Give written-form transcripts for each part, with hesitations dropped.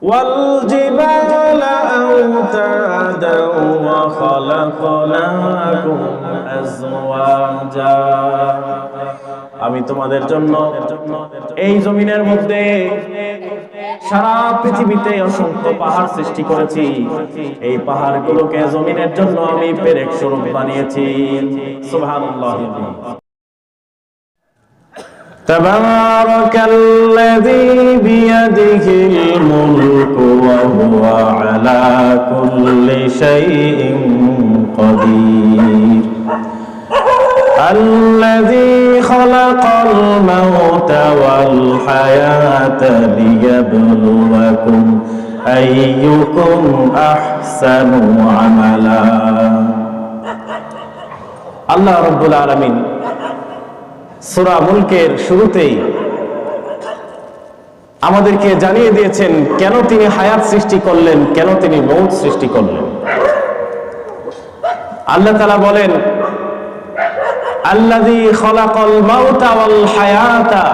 والجبال أوتادا وخلقناكم أزواجا আমি তোমাদের জন্য এই জমিনের মধ্যে সারা পৃথিবীতে অসংখ্য পাহাড় সৃষ্টি করেছি। এই পাহাড়গুলোকে জমিনের জন্য আমি পেরেক স্বরূপ বানিয়েছি। সুবহানাল্লাহ। তাবারাকাল্লাযী বিয়াদিহিল মুলকু ওয়া হুয়া আলা কুল্লি শাইইন কাদির। الذي خلق الموت والحياة ليبلوكم أيكم أحسن عملا। আল্লাহ রাব্বুল আলামিন সূরা মুলকের শুরুতেই আমাদেরকে জানিয়ে দিয়েছেন কেন তিনি হায়াত সৃষ্টি করলেন, কেন তিনি মউত সৃষ্টি করলেন। আল্লাহ তাআলা বলেন, আল্লাযী খালাকাল মাউতা ওয়াল হায়াতা,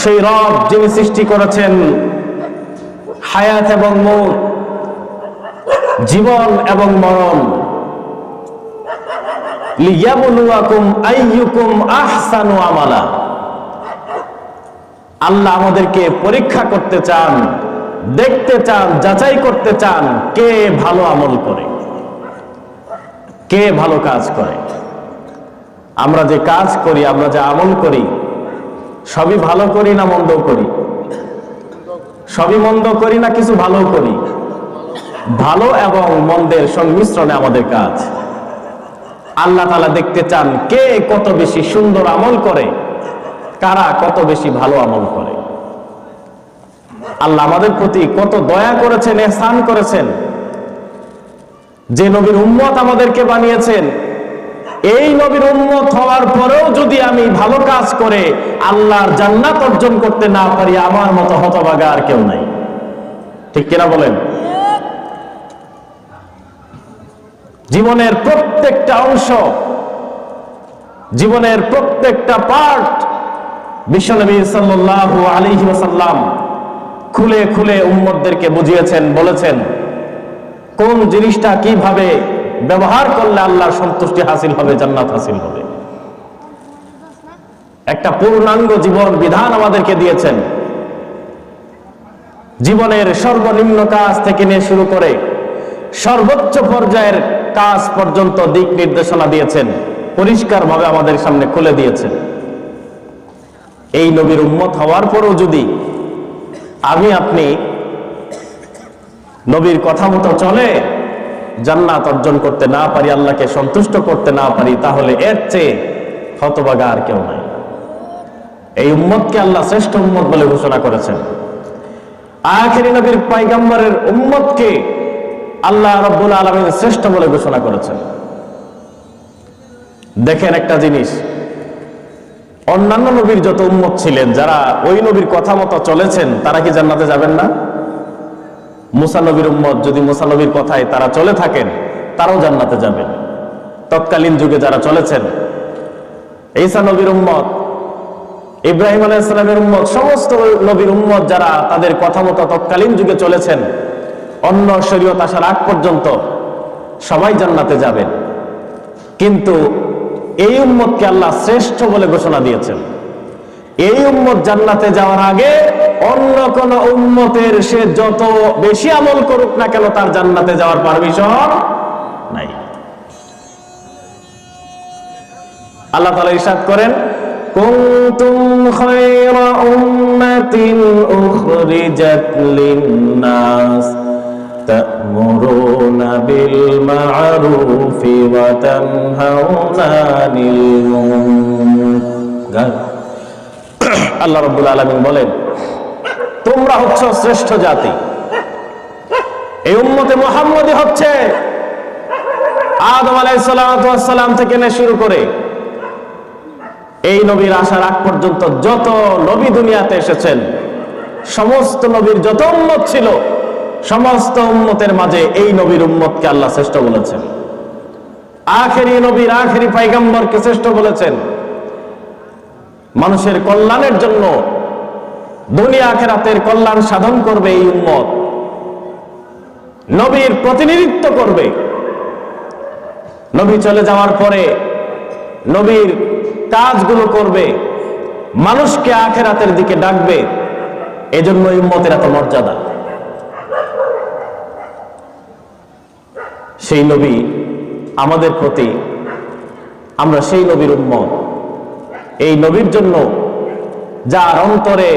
সেই রব যিনি সৃষ্টি করেছেন হায়াত এবং মউত, জীবন এবং মরণ। লিয়াবলুয়াকুম আইয়ুকুম আহসানু আমালা, আল্লাহ আমাদেরকে পরীক্ষা করতে চান, দেখতে চান, যাচাই করতে চান কে ভালো আমল করে, কে ভালো কাজ করে। আমরা যে কাজ করি, আমরা যে আমল করি, সবই ভালো করি না মন্দ করি? সবই মন্দ করি না কিছু ভালো করি? ভালো এবং মন্দের সংমিশ্রণে আমাদের কাজ। আল্লাহ তাআলা দেখতে চান কে কত বেশি সুন্দর আমল করে, কারা কত বেশি ভালো আমল করে। আল্লাহ আমাদের প্রতি কত দয়া করেছেন, ইহসান করেছেন। যে নবীর উম্মত আমাদেরকে বানিয়েছেন, এই নবীর উম্মত হওয়ার পরেও যদি আমি ভালো কাজ করে আল্লাহর জান্নাত অর্জন করতে না পারি, আমার মতো হতভাগা আর কেউ নাই। ঠিক কিনা বলেন? জীবনের প্রত্যেকটা অংশ, জীবনের প্রত্যেকটা পার্ট বিশ্বনবী সাল্লাল্লাহু আলাইহি ওয়াসাল্লাম খুলে খুলে উম্মতদেরকে বুঝিয়েছেন, বলেছেন কোন জিনিসটা কিভাবে ব্যবহার করলে আল্লাহর সন্তুষ্টি হাসিল হবে, জান্নাত হাসিল হবে। একটা পূর্ণাঙ্গ জীবন বিধান আমাদেরকে দিয়েছেন। জীবনের সর্বনিম্ন কাজ থেকে নিয়ে শুরু করে সর্বোচ্চ পর্যায়ের কাজ পর্যন্ত দিক নির্দেশনা দিয়েছেন, পরিষ্কারভাবে আমাদের সামনে খুলে দিয়েছেন। এই নবীর উম্মত হওয়ার পরও যদি আমি আপনি নবীর কথা মতো চলে জান্নাত অর্জন করতে না পারি, আল্লাহকে সন্তুষ্ট করতে না পারি, তাহলে এর চেয়ে হতভাগা আর কেউ নাই। এই উম্মতকে আল্লাহ শ্রেষ্ঠ উম্মত বলে ঘোষণা করেছেন। আখিরি নবীর পয়গম্বরের উম্মতকে আল্লাহ রাব্বুল আলামিন শ্রেষ্ঠ বলে ঘোষণা করেছেন। দেখেন একটা জিনিস, অন্যান্য নবীর যত উম্মত ছিলেন, যারা ওই নবীর কথা মতো চলেছেন, তারা কি জান্নাতে যাবেন না? মুসা নবীর উম্মত যদি মুসা নবীর কথায় তারা চলে থাকেন, তারাও জান্নাতে যাবেন। তৎকালীন যুগে যারা চলেছেন, ঈসা নবীর উম্মত, ইব্রাহিম আলাইহিস সালামের উম্মত, সমস্ত নবীর উম্মত যারা তাদের কথা মতো তৎকালীন যুগে চলেছেন, অন্য শরীয়ত আসার আগ পর্যন্ত সবাই জান্নাতে যাবেন। কিন্তু এই উম্মতকে আল্লাহ শ্রেষ্ঠ বলে ঘোষণা দিয়েছেন। এই উম্মত জান্নাতে যাওয়ার আগে অন্য কোন উম্মতের সে যত বেশি আমল করুক না কেন, তার জান্নাতে যাওয়ার পারমিশন নাই। আল্লাহ তাআলা ইরশাদ করেন, কুনতুম খায়রা উম্মাতিন উখরিজাত লিন-নাস তা'মুরুনা বিল মা'রুফি ওয়া তানহাউনা আনিল মুনকার। আল্লাহ রাব্বুল আলামিন বলেন, তোমরা হচ্ছে শ্রেষ্ঠ জাতি। এই উম্মতে মুহাম্মদী হচ্ছে আদম আলাইহিস সালাতু ওয়াস সালাম থেকে নিয়ে শুরু করে এই নবীর আসার আগ পর্যন্ত যত নবী দুনিয়াতে এসেছেন, সমস্ত নবীর যত উম্মত ছিল, সমস্ত উম্মতের মাঝে এই নবীর উম্মতকে আল্লাহ শ্রেষ্ঠ বলেছেন। আখেরি নবীর আখেরি পয়গম্বরকে শ্রেষ্ঠ বলেছেন। মানুষের কল্যাণের জন্য দুনিয়া আখিরাতের কল্যাণ সাধন করবে এই উম্মত, নবীর প্রতিনিধিত্ব করবে। নবী চলে যাওয়ার পরে নবীর কাজগুলো করবে, মানুষকে আখিরাতের দিকে ডাকবে। এজন্য উম্মতের এত মর্যাদা। সেই নবী আমাদের প্রতি, আমরা সেই নবীর উম্মত। এই নবীর জন্য যার অন্তরে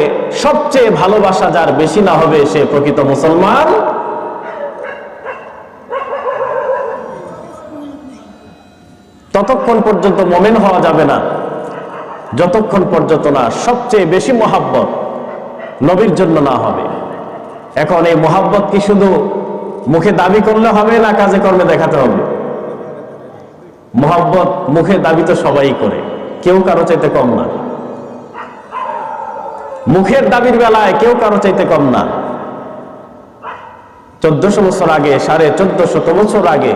সবচেয়ে ভালোবাসা যার বেশি না হবে, সে প্রকৃত মুসলমান। ততক্ষণ পর্যন্ত মুমিন হওয়া যাবে না যতক্ষণ পর্যন্ত না সবচেয়ে বেশি মহাব্বত নবীর জন্য না হবে। এখন এই মহাব্বত কি শুধু মুখে দাবি করলে হবে, না কাজে কর্মে দেখাতে হবে? মহাব্বত মুখে দাবি তো সবাই করে, কেউ কারো চাইতে কম না। মুখের দাবির বেলায় কেউ কারো চাইতে কম না। 1400 বছর আগে, 1450 বছর আগে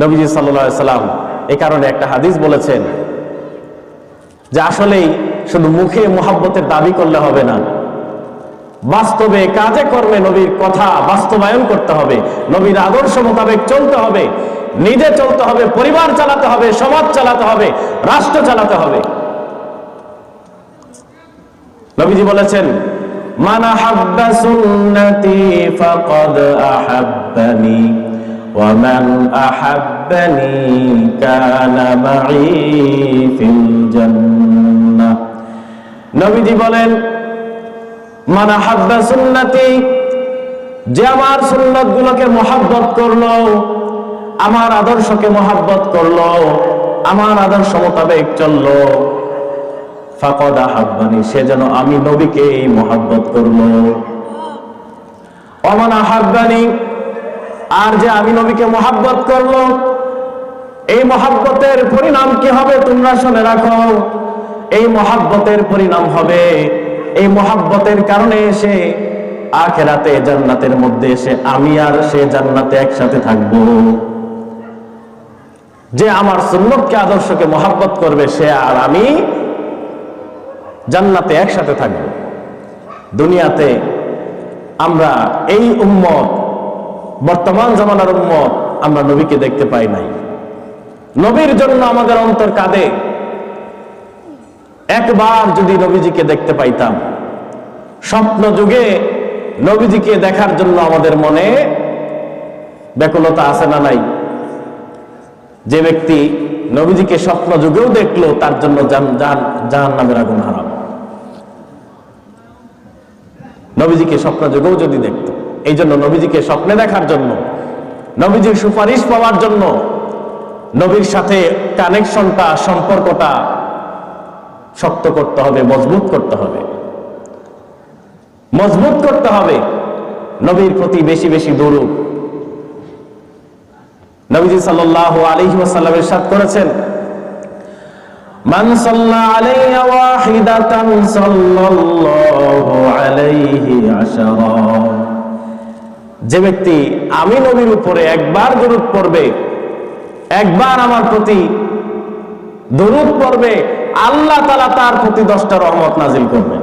নবীজি সাল্লাল্লাহু আলাইহি সাল্লাম এই কারণে একটা হাদিস বলেছেন যে আসলেই শুধু মুখে মহাব্বতের দাবি করলে হবে না, বাস্তবে কাজে কর্মে নবীর কথা বাস্তবায়ন করতে হবে, নবীর আদর্শ মোতাবেক চলতে হবে, নিজে চলতে হবে, পরিবার চালাতে হবে, সমাজ চালাতে হবে, রাষ্ট্র চালাতে হবে। নবীজি বলেছেন, মান আহাব্বা সুন্নতি ফাকাদ আহাব্বানি ওয়া মান আহাব্বানি কানা মাই ফিল জান্নাহ। নবীজি বলেন, মান আহাব্বা সুন্নতি, যে আমার সুন্নতগুলোকে মহব্বত করলো, আমার আদর্শকে মহব্বত করলো, আমার আদর্শ মোতাবেক চললো, ফাকাদ আহাব্বানি, সে যেন আমি নবীকে মহব্বত করলো। ওয়া মান আহাব্বানি, আর যে আমি নবীকে মহব্বত করলো, এই মহব্বতের পরিণাম কি হবে তোমরা শুনে রাখো। এই মহব্বতের পরিণাম হবে, এই মহব্বতের কারণে সে আখিরাতে জান্নাতের মধ্যে এসে আমি আর সে জান্নাতে একসাথে থাকবো। যে আমার সুন্নতকে আদর্শকে মহব্বত করবে, সে আর আমি জান্নাতে একসাথে থাকব। দুনিয়াতে আমরা এই উম্মত, বর্তমান জামানার উম্মত, আমরা নবীকে দেখতে পাই নাই। নবীর জন্য আমাদের অন্তর কাঁদে। একবার যদি নবীজিকে দেখতে পাইতাম, স্বপ্ন যুগে নবীজিকে দেখার জন্য আমাদের মনে ব্যাকুলতা আছে না নাই? যে ব্যক্তি নবীজিকে স্বপ্ন যুগেও দেখলো, তার জন্য জাহান্নামের আগুন হারাম। নবীজিকে স্বপ্ন যুগেও যদি দেখতো, এই জন্য নবীজিকে স্বপ্নে দেখার জন্য, নবীজির সুপারিশ পাওয়ার জন্য নবীর সাথে কানেকশনটা, সম্পর্কটা শক্ত করতে হবে, মজবুত করতে হবে, মজবুত করতে হবে। নবীর প্রতি বেশি বেশি দরুদ। নবীজি সাল্লাল্লাহু আলাইহি ওয়াসাল্লাম ইরশাদ করেছেন, মান সাল্লা আলাইয়া ওয়াহিদাতান সাল্লাল্লাহু আলাইহি আশারা, যে ব্যক্তি আমি নবীর উপরে একবার দরুদ পড়বে, একবার আমার প্রতি দরুদ পড়বে, আল্লাহ তাআলা তার প্রতি 10টা রহমত নাজিল করবেন।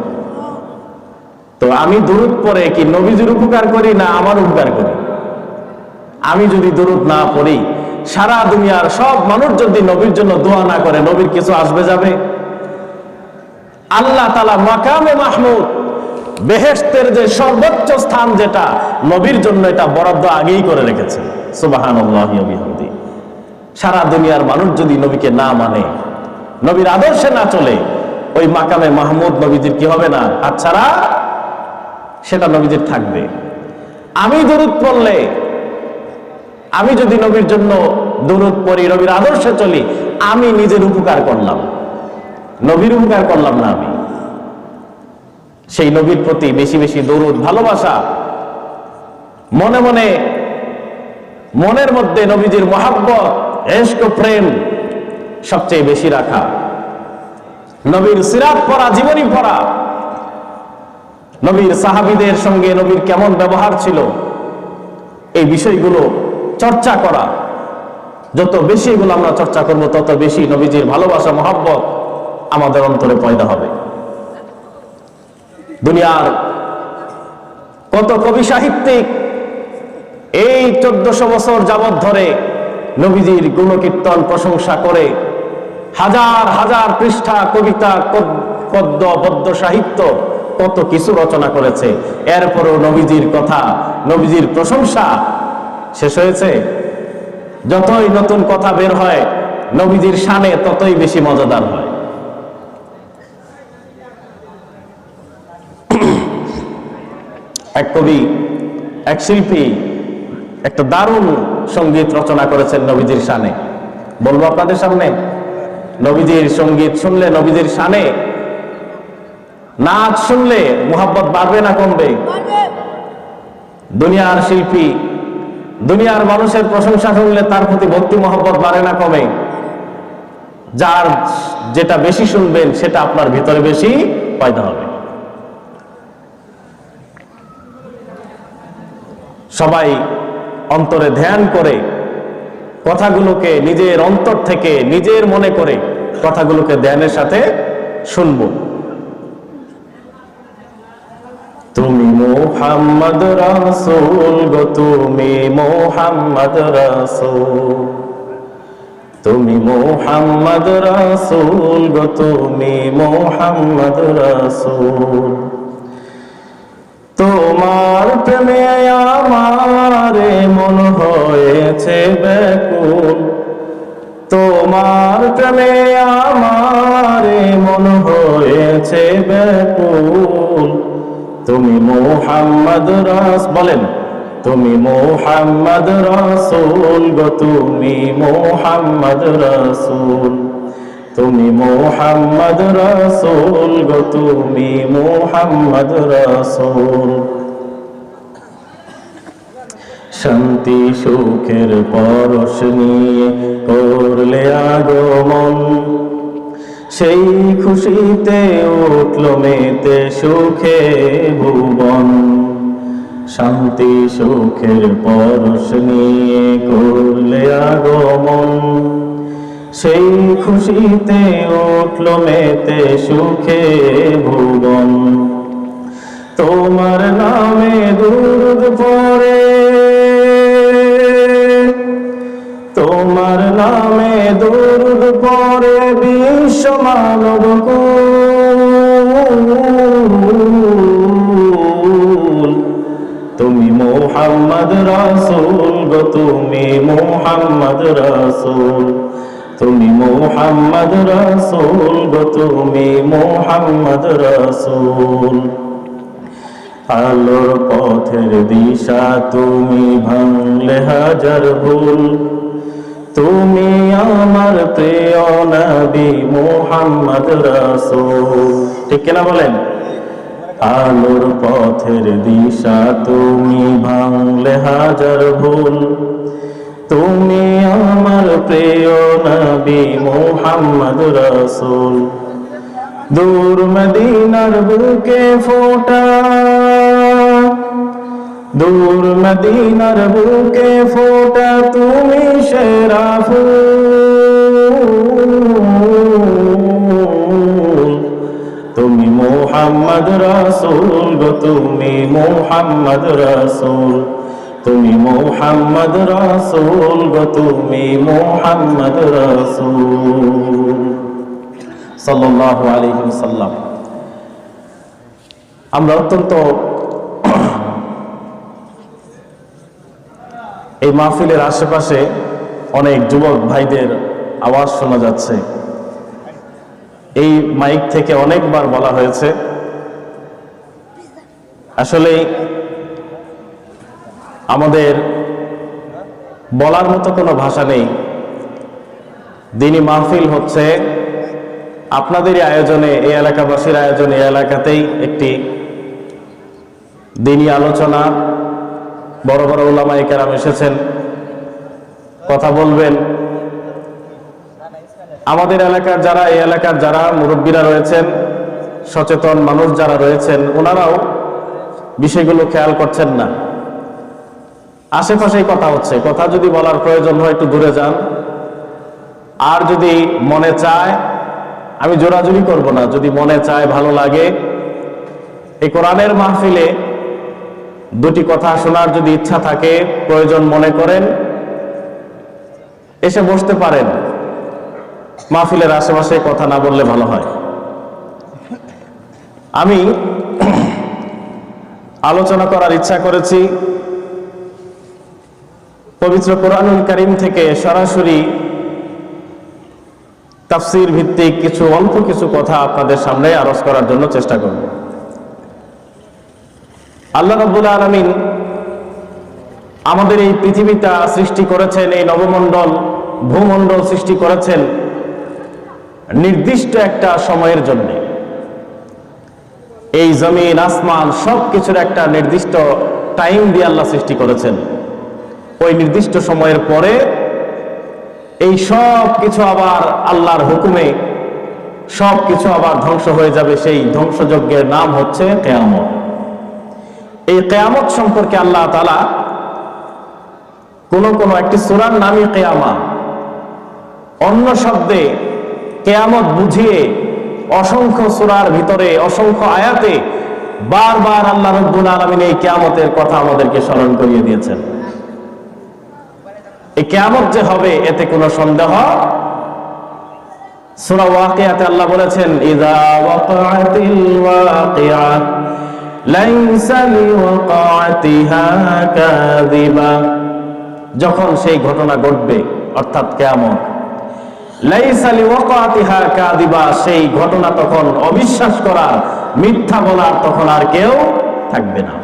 তো আমি দরুদ পড়ে কি নবীজির উপকার করি না আমার উপকার করি? আমি যদি দরুদ না পড়ি, সারা দুনিয়ার সব মানুষ যদি নবীর জন্য দোয়া না করে, নবীর কিছু আসবে যাবে? আল্লাহ তাআলা মাকামে মাহমুদ, বেহেশতের যে সর্বোচ্চ স্থান, যেটা নবীর জন্য, এটা বরাদ্দ আগেই করে রেখেছে। সুবহানাল্লাহি ওয়া বিহামদিহি। সারা দুনিয়ার মানুষ যদি নবীকে না মানে, নবীর আদর্শে না চলে, ওই মাকামে মাহমুদ নবীজির কি হবে না? হাতছাড়া, সেটা নবীজির থাকবে। আমি দরুদ পড়লে, আমি যদি নবীর জন্য দরুদ পড়ি, নবীর আদর্শে চলি, আমি নিজের উপকার করলাম, নবীর উপকার করলাম না। আমি সেই নবীর প্রতি বেশি বেশি দরুদ, ভালোবাসা, মনে মনে, মনের মধ্যে নবীজির মহাব্বত, ইশক, প্রেম সবচেয়ে বেশি রাখা, নবীর সিরাত পড়া, জীবনী পড়া, নবীর সাহাবীদের সঙ্গে নবীর কেমন ব্যবহার ছিল, এই বিষয়গুলো চর্চা করা। যত বেশি এগুলো আমরা চর্চা করব, তত বেশি নবীজির ভালোবাসা, মহব্বত আমাদের অন্তরে পয়দা হবে। দুনিয়ার কত কবি সাহিত্যিক এই 1400 বছর যাবৎ ধরে নবীজির গুণকীর্তন প্রশংসা করে হাজার হাজার পৃষ্ঠা কবিতা, পদ্য, পদ্য সাহিত্য কত কিছু রচনা করেছে। এরপরও নবীজির কথা, নবীজির প্রশংসা শেষ হয়েছে? যতই নতুন কথা বের হয় নবীজির শানে ততই বেশি মজাদার হয়। এক কবি, এক শিল্পী একটা দারুণ সঙ্গীত রচনা করেছেন নবীজির শানে। বলবো আপনাদের সামনে? নবীজির সঙ্গীত শুনলে, নবীজির শানে নাচ শুনলে মুহাব্বত বাড়বে না কমবে? দুনিয়ার শিল্পী, দুনিয়ার মানুষের প্রশংসা শুনলে তার প্রতি ভক্তি মহব্বত বাড়ে না কমে? যার যেটা বেশি শুনবেন সেটা আপনার ভিতরে বেশি পয়দা হবে। সবাই অন্তরে ধ্যান করে কথাগুলোকে নিজের অন্তর থেকে নিজের মনে করে কথাগুলোকে ধ্যানের সাথে শুনব। তুমি মুহাম্মদ রাসূল গো, তুমি মুহাম্মদ রাসূল, তুমি মুহাম্মদ রাসূল গো, তুমি মুহাম্মদ রাসূল। তোমার প্রেমে আমার মন হয়েছে ব্যাকুল, তোমার প্রেমে আমার মন হয়েছে ব্যাকুল। তুমি মুহাম্মদ রাসূল, বলেন তুমি মুহাম্মদ রাসূল গো, তুমি মুহাম্মদ রাসূল, তুমি মুহাম্মদ রাসূল গো, তুমি মুহাম্মদ রাসূল। শান্তি সুখের পরশ নিয়ে করলে আগমন, সেই খুশিতে উঠল মেতে সুখে ভুবন। শান্তি সুখের পরশ নিয়ে করলে আগমন, সেই খুশিতে উঠল মেতে সুখে ভুবন। তোমার নামে দুরূদ পড়ে, তোমার নামে দুরূদ পড়ে বিশ্ব মানব কুল। তুমি মুহাম্মদ রাসূল গো, তুমি মুহাম্মদ রাসূল, তুমি মুহাম্মদ রাসূল গো, তুমি মুহাম্মদ রাসূল। আলোর পথের দিশা তুমি, ভাঙলে হাজার ভুল। তুমি আমার প্রিয় নবী মুহাম্মদ রাসূল। ঠিক কিনা বলেন? আলোর পথের দিশা তুমি, ভাঙলে হাজার ভুল। তুমি আমার প্রিয় নবী মুহাম্মদ রাসূল। দূর মদিনার বুকে ফোটা, দূর মদিনার বুকে ফোটা তুমি সেরা ফুল। তুমি মুহাম্মদ রাসূল গো, তুমি মুহাম্মদ রাসূল, তুমি মুহাম্মদ রাসূল গো, তুমি মুহাম্মদ রাসূল সাল্লাল্লাহু আলাইহি ওয়াসাল্লাম। আমরা অত্যন্ত এই মাহফিলের আশেপাশে অনেক যুবক ভাইদের আওয়াজ শোনা যাচ্ছে। এই মাইক থেকে অনেকবার বলা হয়েছে, আসলে আমাদের বলার মতো কোনো ভাষা নেই। দিনী মাহফিল হচ্ছে আপনাদেরই আয়োজনে, এই এলাকাবাসীর আয়োজনে, এই এলাকাতেই একটি দিনী আলোচনা। বড় বড় উলামায়ে কেরাম এসেছেন, কথা বলবেন। আমাদের এলাকার যারা, এই এলাকার যারা মুরব্বীরা রয়েছেন, সচেতন মানুষ যারা রয়েছেন, ওনারাও বিষয়গুলো খেয়াল করছেন না। আশেপাশেই কথা হচ্ছে, কথা যদি বলার প্রয়োজন হয় একটু দূরে যান। আর যদি মনে চায়, আমি জোরাজুরি করব না, যদি মনে চায় ভালো লাগে এই কোরআনের মাহফিলে দুটি কথা শোনার যদি ইচ্ছা থাকে, প্রয়োজন মনে করেন, এসে বসতে পারেন। মাহফিলের আশেপাশে কথা না বললে ভালো হয়। আমি আলোচনা করার ইচ্ছা করেছি পবিত্র কোরআনুল কারীম থেকে সরাসরি তাফসীর ভিত্তিক অল্প কিছু কথা আপনাদের সামনে আরজ করার জন্য চেষ্টা করব। আল্লাহ রাব্বুল আলামিন আমাদের এই পৃথিবীটা সৃষ্টি করেছেন, এই নবমণ্ডল ভূমণ্ডল সৃষ্টি করেছেন নির্দিষ্ট একটা সময়ের জন্য। এই জমিন আসমান সবকিছুর একটা নির্দিষ্ট টাইম দিয়ে আল্লাহ সৃষ্টি করেছেন। ওই নির্দিষ্ট সময়ের পরে এই সব কিছু আবার আল্লাহর হুকুমে সব কিছু আবার ধ্বংস হয়ে যাবে। সেই ধ্বংসযজ্ঞের নাম হচ্ছে কিয়ামত। এই কিয়ামত সম্পর্কে আল্লাহ তাআলা কোন একটি সূরার নামই কিয়ামা, অন্য শব্দে কিয়ামত বুঝিয়ে অসংখ্য সূরার ভিতরে অসংখ্য আয়াতে বারবার আল্লাহ রাব্বুল আলামিন এই কিয়ামতের কথা আমাদেরকে স্মরণ করিয়ে দিয়েছেন। এই কিয়ামত যে হবে এতে কোনো সন্দেহ। সূরা ওয়াকিয়াতে আল্লাহ বলেছেন, ইযা ওয়াকাআতিল ওয়াকিআ লাইসা লিওয়াকাতিহা কাযিবা। যখন সেই ঘটনা ঘটবে অর্থাৎ কিয়ামত, লাইসা লিওয়াকাতিহা কাযিবা, সেই ঘটনা তখন অবিশ্বাস করার, মিথ্যা বলার তখন আর কেউ থাকবে না।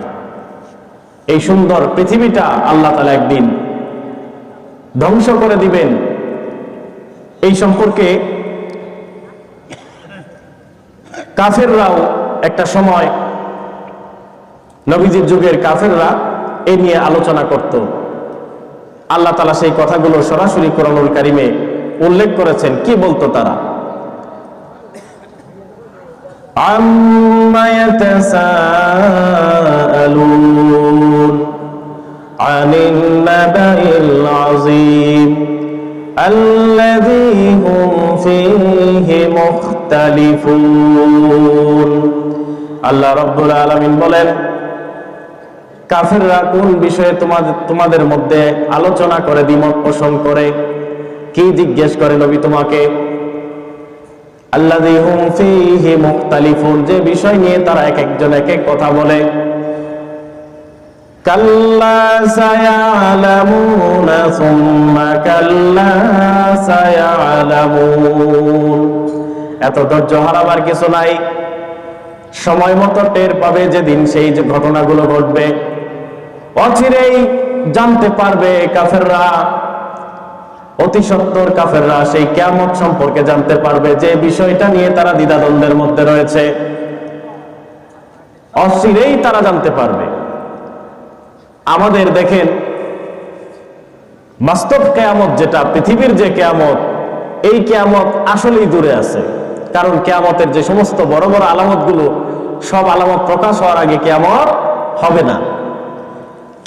এই সুন্দর পৃথিবীটা আল্লাহ তাআলা একদিন ধ্বংস করে দিবেন। এই সম্পর্কে কাফেররাও একটা সময়, নবীজির যুগের কাফেররা এ নিয়ে আলোচনা করত। আল্লাহ তাআলা সেই কথাগুলো সরাসরি কোরআনুল কারীমে উল্লেখ করেছেন। কি বলতো তারা? আম্মা ইয়াতাসাআলুন আনিন নাবাইল আযীম আল্লাযী হুম ফীহি মুখতালিফুন। আল্লাহ রাব্বুল আলামিন বলেন, কাফেররা কোন বিষয়ে তোমাদের মধ্যে আলোচনা করে, দ্বিমত পোষণ করে? কি জিজ্ঞেস করে নবী তোমাকে? আল্লাযী হুম ফীহি মুখতালিফুন, যে বিষয় নিয়ে তারা এক একজন এক এক কথা বলে। কাল্লা সায়ালামুনা সুম্মা কাল্লা সায়ালামুন। এত ধৈর্য হারাবার কিছু নাই, সময় মতো টের পাবে যেদিন সেই যে ঘটনাগুলো ঘটবে। অচিরেই জানতে পারবে কাফেররা, অতি সত্বর কাফেররা সেই কিয়ামত সম্পর্কে জানতে পারবে, যে বিষয়টা নিয়ে তারা দ্বিধাদ্বন্দ্বের মধ্যে রয়েছে। অচিরেই তারা জানতে পারবে। আমাদের দেখেন বাস্তব কিয়ামত যেটা, পৃথিবীর যে কিয়ামত, এই কিয়ামত আসলেই দূরে আছে। কারণ কিয়ামতের যে সমস্ত বড় বড় আলামতগুলো, সব আলামত প্রকাশ হওয়ার আগে কিয়ামত হবে না।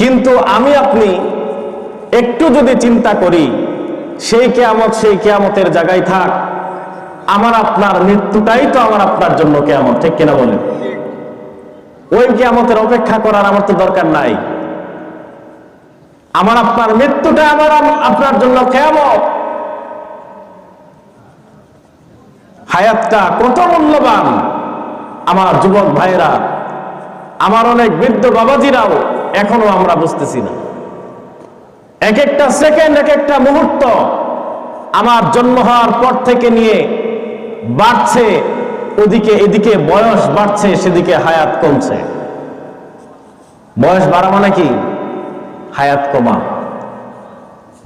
কিন্তু আমি আপনি একটু যদি চিন্তা করি, সেই কিয়ামত সেই কিয়ামতের জায়গায় থাক, আমার আপনার মৃত্যুটাই তো আমার আপনার জন্য কিয়ামত, ঠিক কিনা বলেন? ওই কিয়ামতের অপেক্ষা করার আমার তো দরকার নাই। আমার আপনার মৃত্যুটা আমার আপনার জন্য কিয়ামত। হায়াতটা কত মূল্যবান আমার যুবক ভাইরা, আমার অনেক বৃদ্ধ বাবাজিরাও এখনো আমরা বুঝতেছি না। এক একটা সেকেন্ড, এক একটা মুহূর্ত আমার জন্ম হওয়ার পর থেকে নিয়ে বাড়ছে, ওদিকে এদিকে বয়স বাড়ছে, সেদিকে হায়াত কমছে। বয়স বাড়া মানে কি? হায়াত কমা।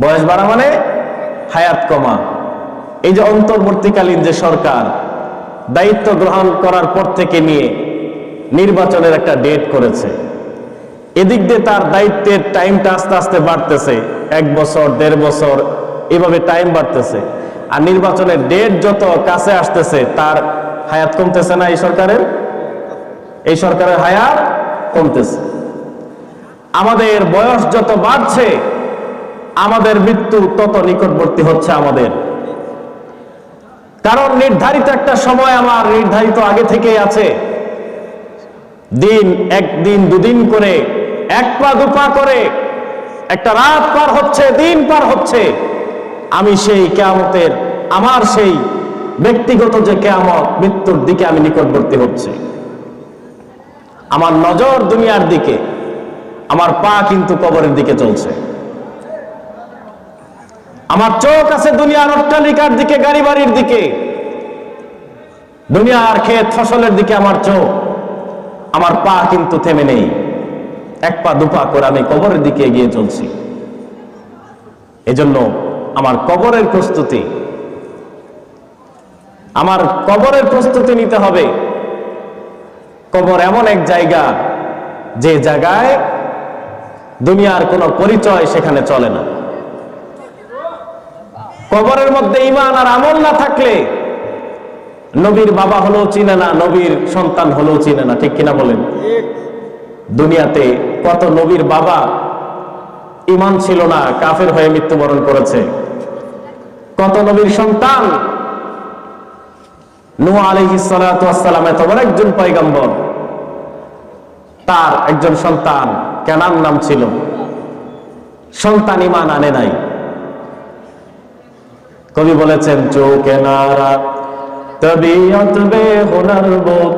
বয়স বাড়া মানে হায়াত কমা। এই যে অন্তর্বর্তীকালীন যে সরকার দায়িত্ব গ্রহণ করার পর থেকে নিয়ে নির্বাচনের একটা ডেট করেছে, এদিক দিয়ে তার দায়িত্বের টাইমটা আস্তে আস্তে বাড়তেছে, 1 বছর 1.5 বছর এভাবে টাইম বাড়তেছে। আর নির্বাচনের ডেট যত কাছে আসতেছে তার হায়াত কমতেছে না? এই সরকারের হায়াত কমতেছে। আমাদের বয়স যত বাড়ছে আমাদের মৃত্যু তত নিকটবর্তী হচ্ছে আমাদের। কারণ নির্ধারিত একটা সময় আমার নির্ধারিত আগে থেকেই আছে। দিন একদিন দুদিন করে, এক পা দুপা করে, একটা রাত পার হচ্ছে, দিন পার হচ্ছে। আমি সেই কিয়ামতের, আমার সেই ব্যক্তিগত যে কিয়ামত, মৃত্যুর দিকে আমি নিকটবর্তী হচ্ছে। আমার নজর দুনিয়ার দিকে, আমার পা কিন্তু কবরের দিকে চলছে। আমার চোখ আছে দুনিয়ার অট্টালিকার দিকে, গাড়ি বাড়ির দিকে, দুনিয়ার ক্ষেত ফসলের দিকে আমার চোখ। আমার পা কিন্তু থেমে নেই, এক পা দুপা করে আমি কবরের দিকে এগিয়ে চলছি। এজন্য আমার কবরের প্রস্তুতি, আমার কবরের প্রস্তুতি নিতে হবে। কবর এমন এক জায়গা, যে জায়গায় দুনিয়ার কোনো পরিচয় সেখানে চলে না। কবরের মধ্যে ঈমান আর আমল না থাকলে নবীর বাবা হলেও চিনে না, নবীর সন্তান হলেও চিনে না, ঠিক কিনা বলেন? দুনিয়াতে কত নবীর বাবা ঈমান ছিল না, কাফের হয়ে মৃত্যুবরণ করেছে। কত নবীর সন্তান, নূহ আলাইহিস সালাতু ওয়াস সালাম এত বড় একজন পয়গম্বর, তার একজন সন্তান কেনান নাম ছিল, সন্তান ঈমান আনে নাই। কবি বলেছেন, চৌকে নারা তবিয়ত বে হুনার বুক,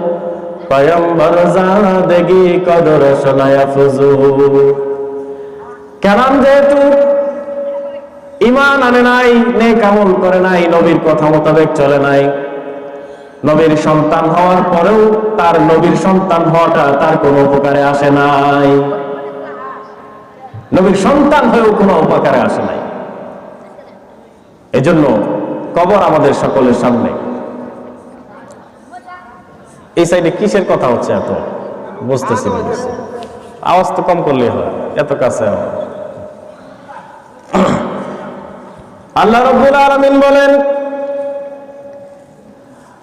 পয়গম্বর জাদেগি কদর শোনায়া ফুজুর। কেনান যেহেতু ঈমান আনে নাই, নেক আমল করে নাই, নবীর কথা মোতাবেক চলে নাই, নবীর সন্তান হওয়ার পরেও তার নবীর সন্তান হওয়াটা তার কোনো উপকারে আসে নাই। নবীর সন্তান হয়েও কোনো উপকারে আসে নাই। এজন্য কবর আমাদের সকলের সামনে। এই সাইডে কিসের কথা হচ্ছে এত? বুঝতেছি না, আওয়াজ তো কম করলেই হয়, এত কাছে আমার। আল্লাহ রাব্বুল আলামিন বলেন,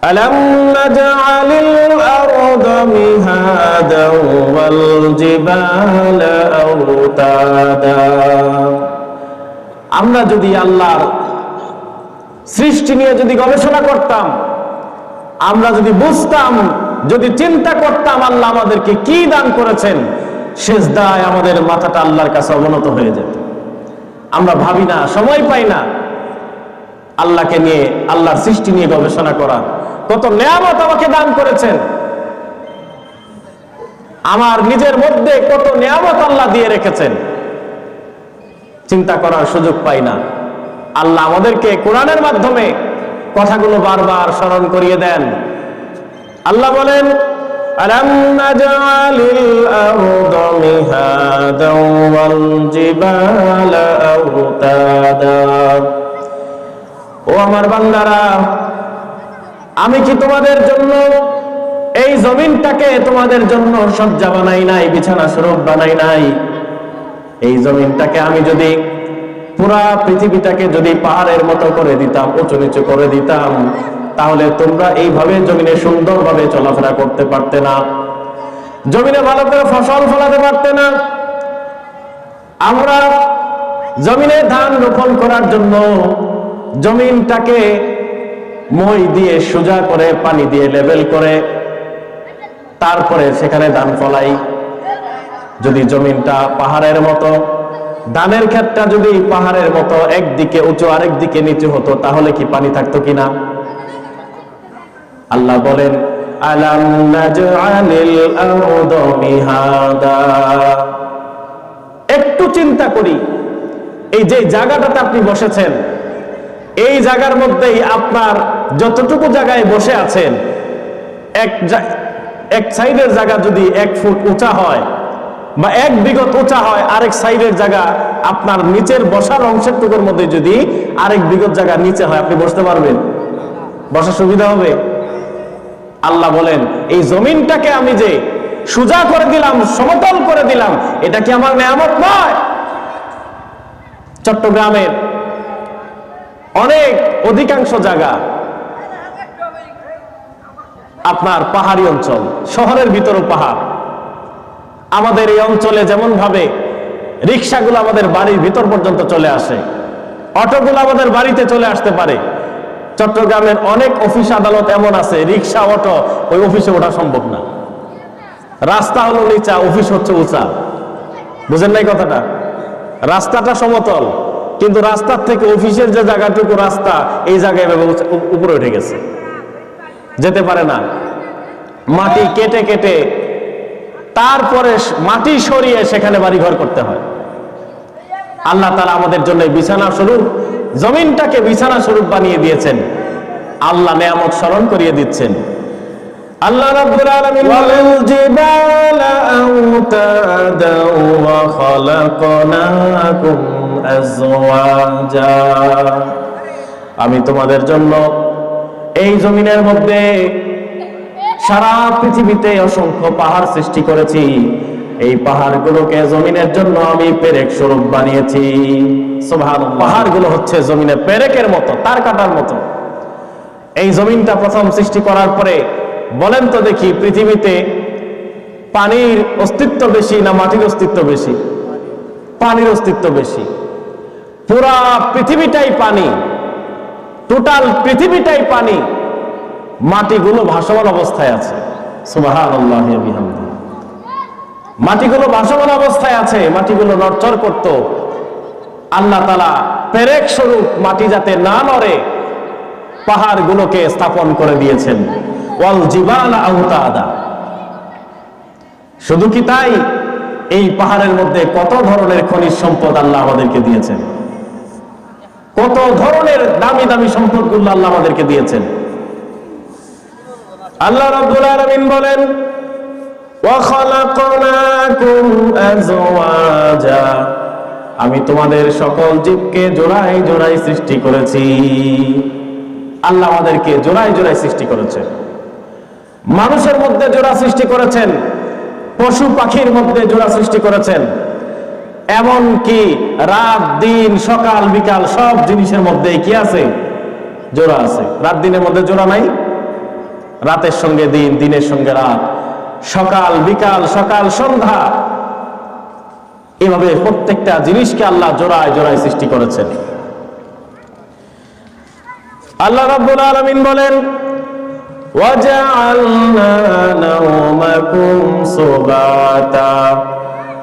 আলাম নাজআলিল আরদা মিহাদাও ওয়াল জিবালা আওতাদা। আমরা যদি আল্লাহর সৃষ্টি নিয়ে যদি গবেষণা করতাম, আমরা যদি বুঝতাম, যদি চিন্তা করতাম আল্লাহ আমাদেরকে কি দান করেছেন, সিজদায় আমাদের মাথাটা আল্লাহর কাছে অবনত হয়ে যেত। আমরা ভাবি না, সময় পাই না আল্লাহকে নিয়ে, আল্লাহর সৃষ্টি নিয়ে গবেষণা করা। কত নেয়ামত আমাকে দান করেছেন, আমার নিজের মধ্যে কত নেয়ামত আল্লাহ দিয়ে রেখেছেন, চিন্তা করার সুযোগ পাই না। আল্লাহ আমাদেরকে কোরআনের মাধ্যমে কথাগুলো বারবার স্মরণ করিয়ে দেন। আল্লাহ বলেন, আলাম নাজআলিল আরদা মিহাদাও ওয়াল জিবালা আওতাদা। ও আমার বান্দারা, আমি কি তোমাদের জন্য এই জমিনটাকে তোমাদের জন্য সজ্জা বানাই নাই, বিছানা স্বরূপ বানাই নাই? এই জমিনটাকে আমি যদি, পুরা পৃথিবীটাকে যদি পাহাড়ের মতো করে দিতাম, উঁচু নিচু করে দিতাম, তাহলে তোমরা এইভাবে জমিনে সুন্দরভাবে চলাফেরা করতে পারতে না, জমিনে ভালো করে ফসল ফলাতে পারতে না। আমরা জমিনে ধান রোপণ করার জন্য জমিনটাকে মই দিয়ে সোজা করে, পানি দিয়ে লেবেল করে, তারপরে সেখানে ধান ফলাই। যদি জমিনটা পাহাড়ের মতো, ধানের ক্ষেতটা যদি পাহাড়ের মতো একদিকে উঁচু আরেক দিকে নিচু হতো, তাহলে কি পানি থাকতো কিনা? আল্লাহ বলেন, আলাম নাজআলিল আরদা মিহাদা। একটু চিন্তা করি, এই যে জায়গাটাতে আপনি বসেছেন, এই জায়গার মধ্যেই আপনার যতটুকু জায়গায় বসে আছেন, এক সাইডের জায়গা যদি 1 ফুট উঁচা হয় বা 1 বিঘত উঁচা হয়, আরেক সাইডের জায়গা আপনার নিচের বসার অংশের টুকুর মধ্যে যদি আরেক বিঘত জায়গা নিচে হয়, আপনি বসতে পারবেন? বসার সুবিধা হবে? আল্লাহ বলেন, এই জমিনটাকে আমি যে সোজা করে দিলাম, সমতল করে দিলাম, এটা কি আমার নেয়ামত নয়? চট্টগ্রামের অনেক অধিকাংশ জায়গা আপনার পাহাড়ি অঞ্চল, শহরের ভিতরও পাহাড়। আমাদের এই অঞ্চলে যেমন ভাবে রিক্সাগুলো আমাদের বাড়ির ভিতর পর্যন্ত চলে আসে, অটোগুলো আমাদের বাড়িতে চলে আসতে পারে, চট্টগ্রামের অনেক অফিস আদালত এমন আছে, রিক্সা অটো ওই অফিসে ওঠা সম্ভব না। রাস্তা হলো নিচা, অফিস হচ্ছে উঁচা। বুঝেন নাই কথাটা? রাস্তাটা সমতল, কিন্তু রাস্তার থেকে অফিসের যে জায়গাটুকু রাস্তা, এই জায়গায় উপরে উঠে গেছে, যেতে পারে না। মাটি কেটে কেটে তারপরে মাটি সরিয়ে সেখানে বাড়িঘর করতে হয়। আল্লাহ তাআলা আমাদের জন্য বিছানা স্বরূপ জমিনটাকে বিছানা স্বরূপ বানিয়ে দিয়েছেন। আল্লাহ নেয়ামত স্মরণ করিয়ে দিচ্ছেন। আল্লাহ রাব্বুল আলামিন ওয়াল জিবালা আওতাদা ওয়া খালাকনাকুম আজওয়াজা, আমি তোমাদের জন্য এই জমিনের মধ্যে সারা পৃথিবীতে অসংখ্য পাহাড় সৃষ্টি করেছি। এই পাহাড়গুলোকে জমিনের জন্য আমি পেরেক স্বরূপ বানিয়েছি। সুবহানাল্লাহ। পাহাড়গুলো হচ্ছে জমিনে পেরেকের মতো, তার কাটার মতো। এই জমিনটা প্রথম সৃষ্টি করার পরে বলেন তো দেখি, পৃথিবীতে পানির অস্তিত্ব বেশি না মাটির অস্তিত্ব বেশি? পানির অস্তিত্ব বেশি। পুরা পৃথিবীটাই পানি, টোটাল পৃথিবীটাই পানি। মাটিগুলো ভাসমান অবস্থায় আছে। সুবহানাল্লাহি ওয়া বিহামদিহি। মাটিগুলো ভাসমান অবস্থায় আছে, মাটিগুলো নড়চড় করত। আল্লাহ তাআলা পেরেক স্বরূপ মাটি যাতে না নড়ে পাহাড়গুলোকে স্থাপন করে দিয়েছেন। ওয়াল জিবালা আওতাদা। শুধু কি তাই, এই পাহাড়ের মধ্যে কত ধরনের খনিজ সম্পদ আল্লাহ আমাদেরকে দিয়েছেন, কত ধরনের দামি দামি সম্পদগুলো আল্লাহ আমাদেরকে দিয়েছেন। আল্লাহ রাব্বুল আলামিন বলেন ওয়া খালাকনাকুম আজওয়াজা, আমি তোমাদের সকল জীবকে জোড়ায় জোড়ায় সৃষ্টি করেছি। আল্লাহ আমাদেরকে জোড়ায় জোড়ায় সৃষ্টি করেছেন। মানুষের মধ্যে জোড়া সৃষ্টি করেছেন, পশু পাখির মধ্যে জোড়া সৃষ্টি করেছেন, এমন কি রাত দিন সকাল বিকাল সব জিনিসের মধ্যে কি আছে? জোড়া আছে। রাত দিনের মধ্যে জোড়া নাই? রাতের সঙ্গে দিন, দিনের সঙ্গে রাত, সকাল বিকাল সকাল সন্ধ্যা, এভাবে প্রত্যেকটা জিনিসকে আল্লাহ জোড়ায় জোড়ায় সৃষ্টি করেছেন। আল্লাহ রাব্বুল আলামিন বলেন ওয়াজআলনা নাওমাকুম সুবাতা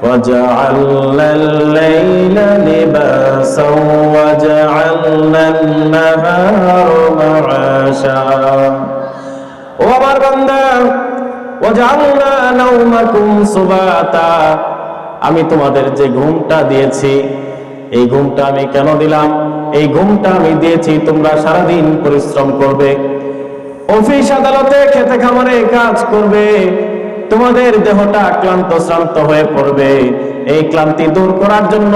ওয়াজআলনাল লাইলা লিবাসাও ওয়াজআলনান নাহারা মাআশা। ও আমার বান্দা, ওয়াজআলনা নাওমাকুম সুবাতা, আমি তোমাদের যে ঘুমটা দিয়েছি, এই ঘুমটা আমি কেন দিলাম? এই ঘুমটা আমি দিয়েছি তোমরা সারাদিন পরিশ্রম করবে, অফিস আদালতে খেতে খামারে কাজ করবে, তোমাদের দেহটা ক্লান্ত শ্রান্ত হয়ে পড়বে। এই ক্লান্তি দূর করার জন্য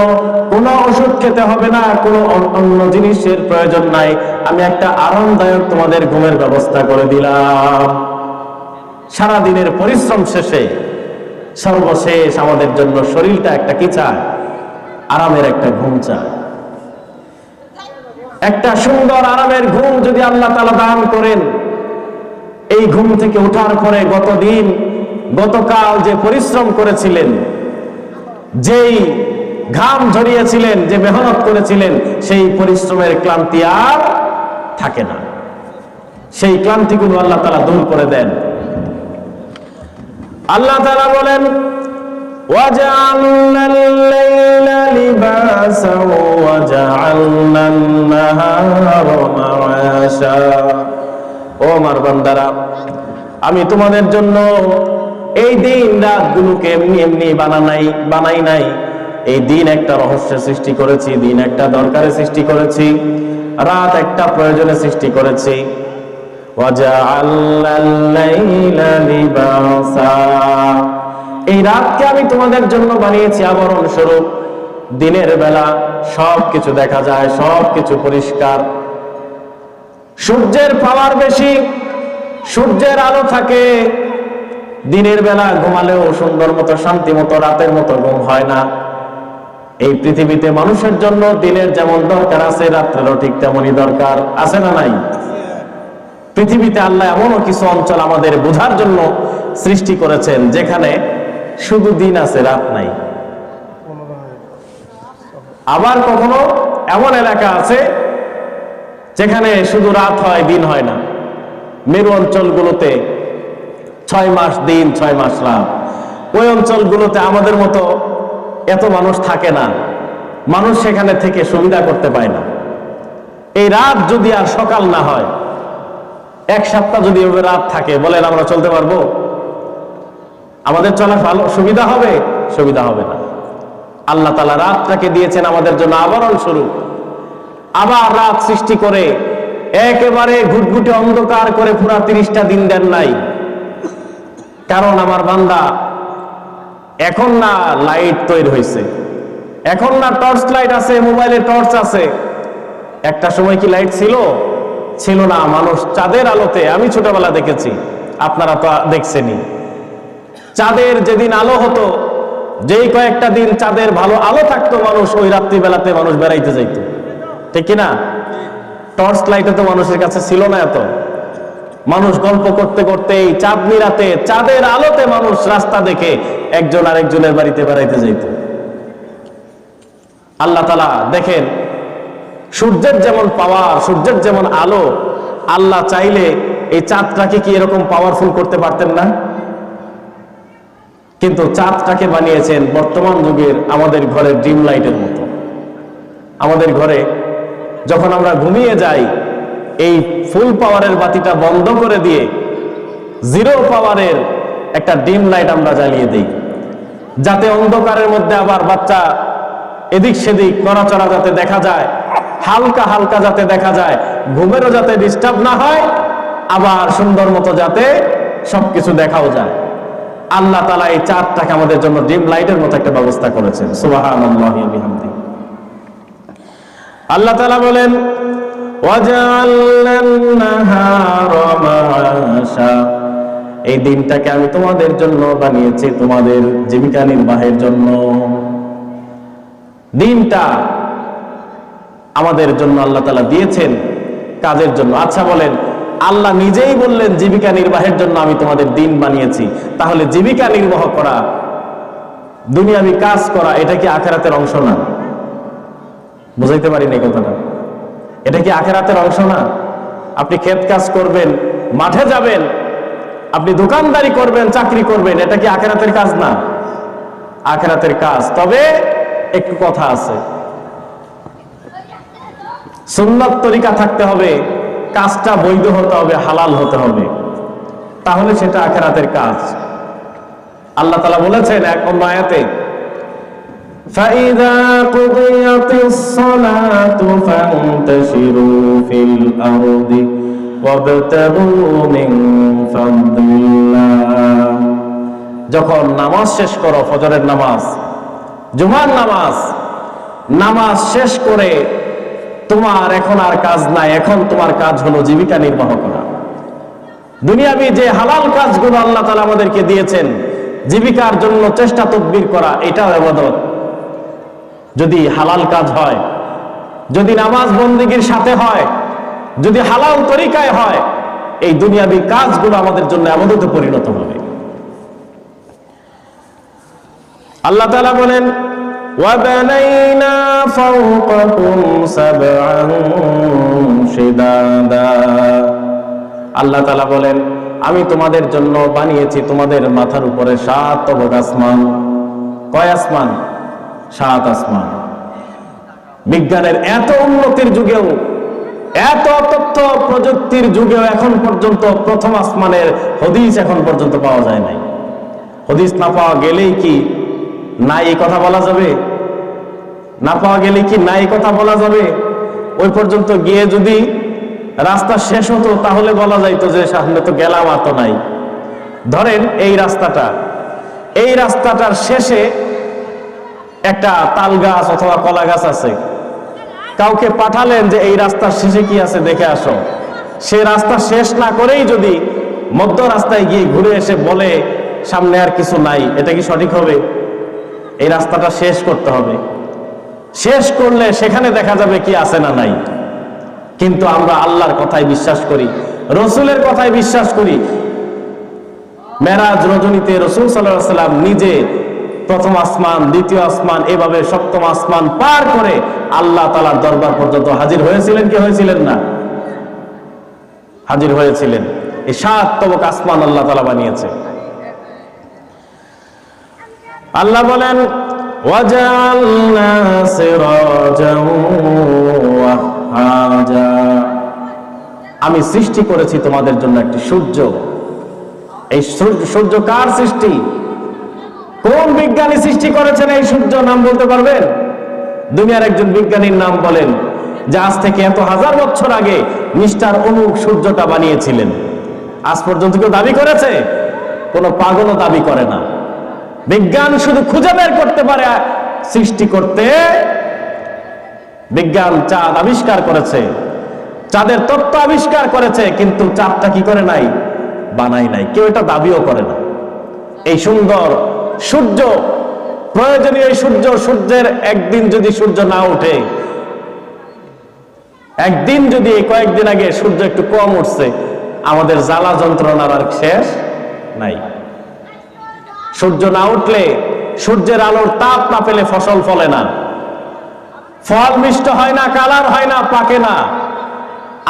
কোনো ওষুধ খেতে হবে না, কোনো অন্য জিনিসের প্রয়োজন নাই। আমি একটা আরামদায়ক তোমাদের ঘুমের ব্যবস্থা করে দিলাম। সারা দিনের পরিশ্রম শেষে সর্বশেষ আমাদের জন্য শরীরটা একটা কি চায়? আরামের একটা ঘুম চায়। একটা সুন্দর আরামের ঘুম যদি আল্লাহ তাআলা দান করেন, এই ঘুম থেকে ওঠার পরে গতকাল যে পরিশ্রম করেছিলেন, যেই ঘাম ঝরিয়েছিলেন, যে মেহনত করেছিলেন, সেই পরিশ্রমের ক্লান্তি আর থাকে না। সেই ক্লান্তিগুলো আল্লাহ তাআলা দূর করে দেন। আল্লাহ তাআলা বলেন ওয়াজআলনাল লাইলা লিবাসাও ওয়াজআলনান নাহারা মাআশা। ও আমার বান্দারা, আমি তোমাদের জন্য এই দিন রাতগুলোকে এমনি এমনি বানাই নাই। এই দিন একটা রহস্যের সৃষ্টি করেছি, দিন একটা দরকারে সৃষ্টি করেছি, রাত একটা প্রয়োজনে সৃষ্টি করেছি। ওয়াজআলনাল লাইলা লিবাসা, এই রাতকে আমি তোমাদের জন্য বানিয়েছি আবরণ স্বরূপ। দিনের বেলা সবকিছু দেখা যায়, সবকিছু পরিষ্কার, সূর্যের পাওয়ার বেশি, সূর্যের আলো থাকে। দিনের বেলা ঘুমালেও সুন্দর মতো শান্তি মতো রাতের মতো ঘুম হয় না। এই পৃথিবীতে মানুষের জন্য দিনের যেমন দরকার আছে, রাত্রেরও ঠিক তেমনই দরকার আছে না নাই? পৃথিবীতে আল্লাহ এমনও কিছু অঞ্চল আমাদের বোঝার জন্য সৃষ্টি করেছেন যেখানে শুধু দিন আছে, রাত নাই। আবার কখনো এমন এলাকা আছে যেখানে শুধু রাত হয়, দিন হয় না। মেরু অঞ্চলগুলোতে 6 মাস দিন 6 মাস রাত, ওই অঞ্চলগুলোতে আমাদের মতো এত মানুষ থাকে না, মানুষ সেখানে থেকে সুবিধা করতে পায় না। এই রাত যদি আর সকাল না হয়, এক সপ্তাহ যদি এভাবে রাত থাকে, বলেন আমরা চলতে পারবো? আমাদের চলা ভালো সুবিধা হবে? সুবিধা হবে না। আল্লাহ তাআলা রাতটাকে দিয়েছেন আমাদের জন্য আবরণ স্বরূপ, আবার রাত সৃষ্টি করে একেবারে ঘুটঘুটে অন্ধকার করে পুরা 30টা দিন দেন নাই। কারণ আমার বান্দা, এখন না লাইট তৈরি হয়েছে, এখন না টর্চ লাইট আছে, মোবাইলে টর্চ আছে। একটা সময় কি লাইট ছিল? ছিল না। মানুষ চাঁদের আলোতে, আমি ছোটবেলা দেখেছি, আপনারা তো দেখছেনই, চাঁদের যেদিন আলো হতো, যেই কয়েকটা দিন চাঁদের ভালো আলো থাকতো, মানুষ ওই রাত্রিবেলাতে মানুষ বেড়াইতে যাইত, ঠিক কিনা? টর্চ লাইটে তো মানুষের কাছে ছিল না এত। মানুষ গল্প করতে করতে এই চাঁদনি রাতে চাঁদের আলোতে মানুষ রাস্তা দেখে একজন আরেকজনের বাড়িতে বেড়াইতে যাইত। আল্লাহ তাআলা দেখেন, সূর্যের যেমন পাওয়ার, সূর্যের যেমন আলো, আল্লাহ চাইলে এই চাঁদটাকে কি এরকম পাওয়ারফুল করতে পারতেন না? কিন্তু চাঁদটাকে বানিয়েছেন বর্তমান যুগের আমাদের ঘরের ড্রিম লাইটের মতো। আমাদের ঘরে যখন আমরা ঘুমিয়ে যাই, এই ফুল পাওয়ারের বাতিটা বন্ধ করে দিয়ে জিরো পাওয়ারের একটা ডিম লাইট আমরা জ্বালিয়ে দিই, যাতে অন্ধকারের মধ্যে আবার বাচ্চা এদিক সেদিক নড়াচড়া যাতে দেখা যায়, হালকা হালকা যাতে দেখা যায়, ঘুমেরও যাতে ডিস্টার্ব না হয়, আবার সুন্দর মতো যাতে সবকিছু দেখাও যায়। আল্লাহ তাআলা এই চাঁদটাকে আমাদের জন্য ডিম লাইটের মতো একটা ব্যবস্থা করেছেন। সুবহানাল্লাহি ওয়া বিহামদিহি। আল্লাহ তাআলা বলেন, ওয়াজআলনান নাহারা মাআশা, এই দিনটাকে আমি তোমাদের জন্য বানিয়েছি, তোমাদের জীবিকা নির্বাহের জন্য। দিনটা আমাদের জন্য আল্লাহ তাআলা দিয়েছেন কাজের জন্য। আচ্ছা বলেন, আল্লাহ নিজেই বললেন জীবিকা নির্বাহের জন্য আমি তোমাদের দিন বানিয়েছি, তাহলে জীবিকা নির্বাহ করা, দুনিয়াবি কাজ করা, এটা কি আখিরাতের অংশ না? বুঝাইতে পারি না এই কথাটা? এটা কি আখিরাতের অংশ না? আপনি ক্ষেত কাজ করবেন, মাঠে যাবেন, আপনি দোকানদারি করবেন, চাকরি করবেন, এটা কি আখিরাতের কাজ না? আখিরাতের কাজ। তবে একটু কথা আছে, সুন্নাত তরিকা থাকতে হবে, কাজটা বৈধ হতে হবে, হালাল হতে হবে, তাহলে সেটা আখিরাতের কাজ। আল্লাহ তাআলা বলেছেন এক অন্য আয়াতে, فَإِذَا قُضِيَتِ الصَّلَاةُ فَانتَشِرُوا فِي الْأَرْضِ وَابْتَغُوا مِن فَضْلِ اللَّهِ। যখন নামাজ শেষ করো, ফজরের নামাজ, জুমার নামাজ, নামাজ শেষ করে তোমার এখন আর কাজ নাই, এখন তোমার কাজ হলো জীবিকা নির্বাহ করা। দুনিয়াবি যে হালাল কাজগুলো আল্লাহ তাআলা আমাদেরকে দিয়েছেন, জীবিকার জন্য চেষ্টা তদবির করা, এটাও ইবাদত। যদি হালাল কাজ হয়, যদি নামাজ বন্দেগীর সাথে হয়, যদি হালাল তরিকায় হয়, এই দুনিয়াবি কাজগুলো আমাদের জন্য ইবাদতে পরিণত হবে। আল্লাহ তাআলা বলেন, وَبَنَيْنَا فَوْقَكُمْ سَبْعًا شِدَادًا। আল্লাহ তাআলা বলেন, আমি তোমাদের জন্য বানিয়েছি তোমাদের মাথার উপরে 7 তবক আসমান। কয় আসমান? 7 আসমান। বিজ্ঞানের এত উন্নতির যুগেও, এত তথ্য প্রযুক্তির যুগেও এখন পর্যন্ত প্রথম আসমানের হদিস এখন পর্যন্ত পাওয়া যায় নাই। হদিস না পাওয়া গেলেই কি নাই এই কথা বলা যাবে? না পাওয়া গেলে কি নাই কথা বলা যাবে? ওই পর্যন্ত গিয়ে যদি রাস্তা শেষ হতো, তাহলে বলা যাইতো যে সামনে তো গেলাম, আর তো নাই। ধরেন এই রাস্তাটার শেষে একটা তাল গাছ অথবা কলা গাছ আছে, কাউকে পাঠালেন যে এই রাস্তার শেষে কি আছে দেখে আসো। সে রাস্তা শেষ না করেই যদি মধ্য রাস্তায় গিয়ে ঘুরে এসে বলে সামনে আর কিছু নাই, এটা কি সঠিক হবে? এই রাস্তাটা শেষ করতে হবে, শেষ করলে সেখানে দেখা যাবে কি আছে না নাই। কিন্তু আমরা আল্লাহর কথায় বিশ্বাস করি, রসুলের কথায় বিশ্বাস করি। মেরাজ রজনীতে রাসূল সাল্লাল্লাহু আলাইহি ওয়াসাল্লাম নিজে প্রথম আসমান, দ্বিতীয় আসমান, এভাবে সপ্তম আসমান পার করে আল্লাহ তাআলার দরবার পর্যন্ত হাজির হয়েছিলেন কি হয়েছিলেন না? হাজির হয়েছিলেন। এই 7 তবক আসমান আল্লাহ তাআলা বানিয়েছে। আল্লাহ বলেন ওয়াজআলনা সিরাজাও ওয়াহাজা, আমি সৃষ্টি করেছি তোমাদের জন্য একটি সূর্য। এই সূর্য কার সৃষ্টি? কোন বিজ্ঞানী সৃষ্টি করেছেন এই সূর্য? নাম বলতে পারবেন? দুনিয়ার একজন বিজ্ঞানীর নাম বলেন যে আজ থেকে এত হাজার বছর আগে মিস্টার অমুক সূর্যটা বানিয়েছিলেন। আজ পর্যন্ত কেউ দাবি করেছে? কোনো পাগলও দাবি করে না। বিজ্ঞান শুধু খুঁজে বের করতে পারে সৃষ্টি করতে। বিজ্ঞান চাঁদ আবিষ্কার করেছে, চাঁদের তত্ত্ব আবিষ্কার করেছে, কিন্তু চাঁদটা কি করে নাই? বানাই নাই। কেউ এটা দাবিও করে না। এই সুন্দর সূর্য, প্রয়োজনীয় এই সূর্য, সূর্যের একদিন যদি সূর্য না ওঠে, একদিন যদি কয়েকদিন আগে সূর্য একটু কম উঠছে, আমাদের জ্বালা যন্ত্রণার আর শেষ নাই। সূর্য না উঠলে, সূর্যের আলোর তাপ না পেলে ফসল ফলে না, ফল মিষ্ট হয় না, কালার হয় না, পাকে না।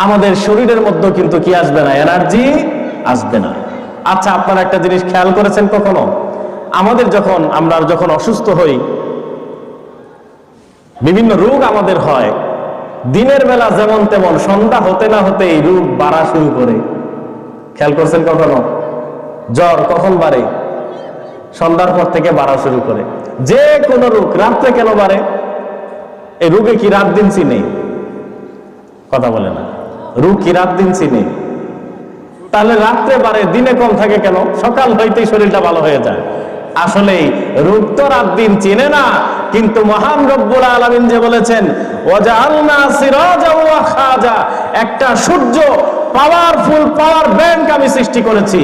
আমাদের শরীরের মধ্যে কিন্তু কি আসবে না? এনার্জি আসবে না। আচ্ছা, আপনারা একটা জিনিস খেয়াল করেছেন কখনো? আমরা যখন অসুস্থ হই, বিভিন্ন রোগ আমাদের হয়, দিনের বেলা যেমন তেমন সন্ধ্যা হতে না হতে এই রোগ বাড়া শুরু করে। খেয়াল করছেন কখনো? জ্বর কখন বাড়ে? সন্ধ্যার পর থেকে বাড়া শুরু করে। যে কোনো রোগ রাত্রে কেন বাড়ে? এই রোগে কি রাত দিন চিনে? কথা বলে না। রোগ কি রাত দিন চিনে? তাহলে রাত্রে বাড়ে, দিনে কম থাকে কেন? সকাল হইতেই শরীরটা ভালো হয়ে যায়। আসলে রোগ তো রাত দিন চিনে না, কিন্তু মহান রব্বুল আলামিন যে বলেছেন ওয়াজআলনা সিরাজা ওয়া খাজা, একটা সূর্য, পাওয়ারফুল পাওয়ার ব্যাংক আমি সৃষ্টি করেছি।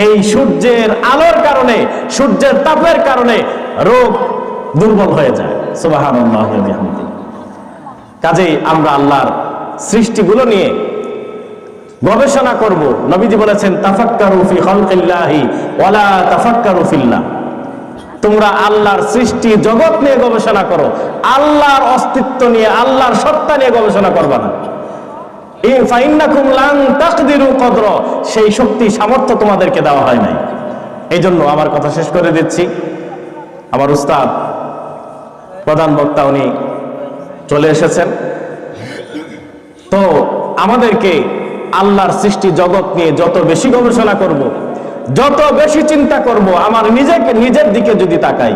এই সূর্যের আলোর কারণে, সূর্যের তাপের কারণে রোগ দুর্বল হয়ে যায়। সুবহানাল্লাহি ওয়া বিহামদিহি। কাজেই আমরা আল্লাহর সৃষ্টিগুলো নিয়ে গবেষণা করব। নবীজি বলেছেন তাফাক্কারু ফি খালকিল্লাহি ওয়ালা তাফাক্কারু ফিল্লাহ। তোমরা আল্লাহর সৃষ্টি জগৎ নিয়ে গবেষণা করো, আল্লাহর অস্তিত্ব নিয়ে, আল্লাহর সত্তা নিয়ে গবেষণা করবা না। ফাইন্নাকুম লান তাকদিরু কদর, সেই শক্তি সামর্থ্য তোমাদেরকে দেওয়া হয় নাই। এই জন্য আমার কথা শেষ করে দিচ্ছি। আমার উস্তাদ প্রধান বক্তা উনি চলে এসেছেন। তো আমাদেরকে আল্লাহর সৃষ্টি জগৎ নিয়ে যত বেশি গবেষণা করব, যত বেশি চিন্তা করব, আমার নিজের দিকে যদি তাকাই,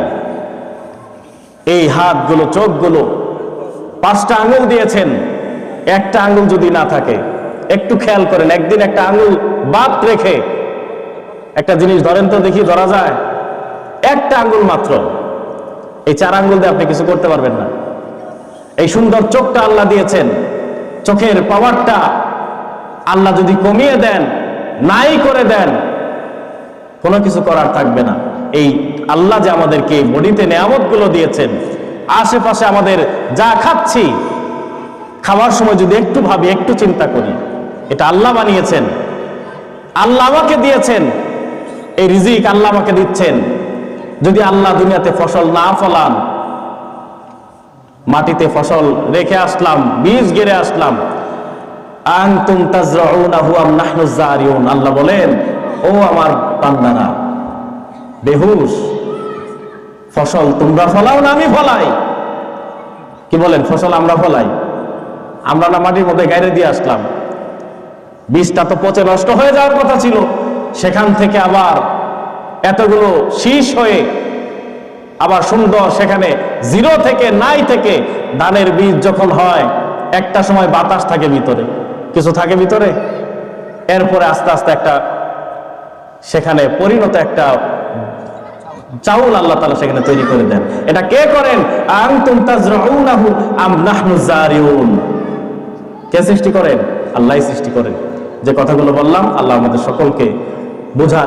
এই হাতগুলো, চোখগুলো, 5টা আঙ্গুল দিয়েছেন, একটা আঙ্গুল যদি না থাকে, একটু খেয়াল করেন, একদিন একটা আঙ্গুল বাদ রেখে একটা জিনিস ধরেন তো দেখি, ধরা যায়? একটা আঙ্গুল মাত্র। এই 4 আঙ্গুল দিয়ে আপনি কিছু করতে পারবেন না। এই সুন্দর চোখটা আল্লাহ দিয়েছেন, চোখের পাওয়ারটা আল্লাহ যদি কমিয়ে দেন, নাই করে দেন, কোনো কিছু করার থাকবে না। এই আল্লাহ যে আমাদেরকে বডিতে নেয়ামতগুলো দিয়েছেন, আশেপাশে আমাদের যা খাচ্ছি, খাওয়ার সময় যদি একটু ভাবি, একটু চিন্তা করি, এটা আল্লাহ বানিয়েছেন, আল্লাহ আমাকে দিয়েছেন, এই রিজিক আল্লাহ আমাকে দিচ্ছেন। যদি আল্লাহ দুনিয়াতে ফসল না ফলান, মাটিতে ফসল রেখে আসলাম, বীজ গেড়ে আসলাম, আনতুম তাজরাউনাহু আম নাহনু যারিউন, আল্লাহ বলেন ও আমার বান্দারা, বেহুশ, ফসল তোমরা ফলাও না আমি ফলাই? কি বলেন? ফসল আমরা ফলাই? আমরা না মাটির মধ্যে গাইরে দিয়ে আসলাম? বীজটা তো পচে নষ্ট হয়ে যাওয়ার কথা ছিল, সেখান থেকে আবার এতগুলো শীষ হয়ে আবার সুন্দর, সেখানে জিরো থেকে, নাই থেকে ধানের বীজ যখন হয়, একটা সময় বাতাস থাকে ভিতরে, কিছু থাকে ভিতরে, এরপরে আস্তে আস্তে একটা সেখানে পরিণত একটা চাউল আল্লাহ তাআলা সেখানে তৈরি করে দেন। এটা কে করেন? আনতুম তাজরাউনাহু আম নাহনু যারিউন। কে সৃষ্টি করেন? আল্লাহই সৃষ্টি করেন। যে কথাগুলো বললাম, আল্লাহ আমাদের সকলকে বোঝার